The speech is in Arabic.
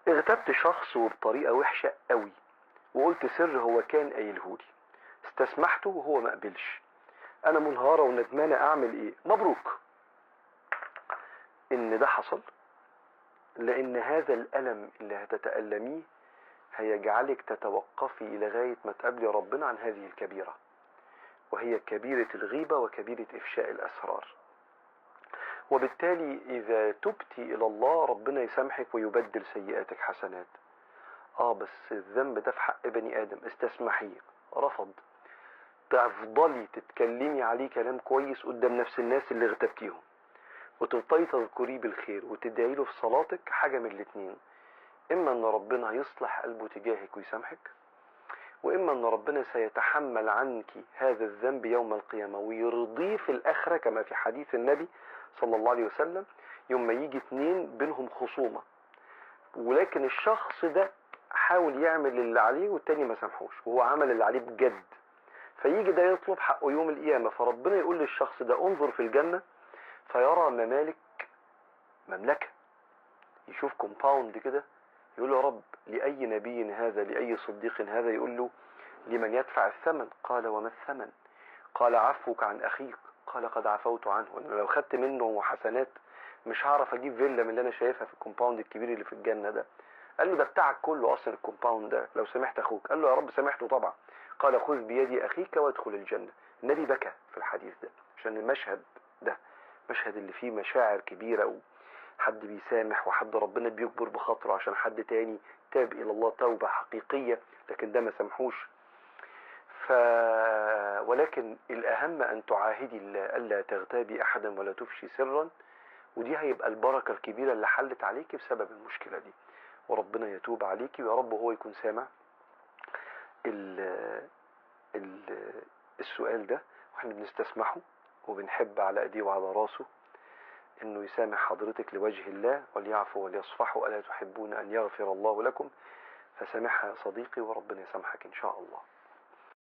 اغتبت شخص وبطريقة وحشة قوي، وقلت سر هو كان قايلهولي، استسمحته وهو ما قبلش. انا منهارة وندمانة، اعمل ايه؟ مبروك ان ده حصل، لان هذا الالم اللي هتتألميه هيجعلك تتوقفي لغاية ما تقابلي ربنا عن هذه الكبيرة، وهي كبيرة الغيبة وكبيرة افشاء الاسرار. وبالتالي اذا تبتي الى الله ربنا يسامحك ويبدل سيئاتك حسنات. بس الذنب ده في حق بني ادم، استسمحيه، رفض، تفضلي تتكلمي عليه كلام كويس قدام نفس الناس اللي اغتبتيهم، وتفضلي تذكريه بالخير وتدعي له في صلاتك. حاجة من الاتنين، اما ان ربنا يصلح قلبه تجاهك ويسامحك، واما ان ربنا سيتحمل عنك هذا الذنب يوم القيامة ويرضيه في الاخرة، كما في حديث النبي صلى الله عليه وسلم، يوم ما يجي اتنين بينهم خصومة، ولكن الشخص ده حاول يعمل اللي عليه والتاني ما سامحوش، وهو عمل اللي عليه بجد، فيجي ده يطلب حقه يوم القيامة، فربنا يقول للشخص ده انظر في الجنة فيرى ممالك، مملكة، يشوف كومباوند كده، يقول له يا رب لأي نبي هذا، لأي صديق هذا؟ يقول له لمن يدفع الثمن. قال وما الثمن؟ قال عفوك عن أخيك. قال قد عفوت عنه. أنا لو خدت منه حسنات مش هعرف أجيب فيلا من اللي أنا شايفها في الكومباوند الكبير اللي في الجنة ده. قال له ده بتاعك كله أصلا الكومباوند ده، لو سمحت أخوك. قال له يا رب سامحته طبعا. قال خذ بيدي أخيك وادخل الجنة. النبي بكى في الحديث ده عشان المشهد ده، مشهد اللي فيه مشاعر كبيرة، حد بيسامح وحد ربنا بيكبر بخاطره عشان حد تاني تاب الى الله توبة حقيقية، لكن ده ما سامحوش. ولكن الاهم ان تعاهدي الله الا تغتابي احدا ولا تفشي سرا، ودي هيبقى البركة الكبيرة اللي حلت عليكي بسبب المشكلة دي، وربنا يتوب عليكي ويا رب هو يكون سامع ال ال السؤال ده، واحنا بنستسمحه وبنحب على ايديه وعلى راسه انه يسامح حضرتك لوجه الله، وليعفوا وليصفحوا، ألا تحبون أن يغفر الله لكم؟ فسامحها يا صديقي وربنا يسامحك إن شاء الله.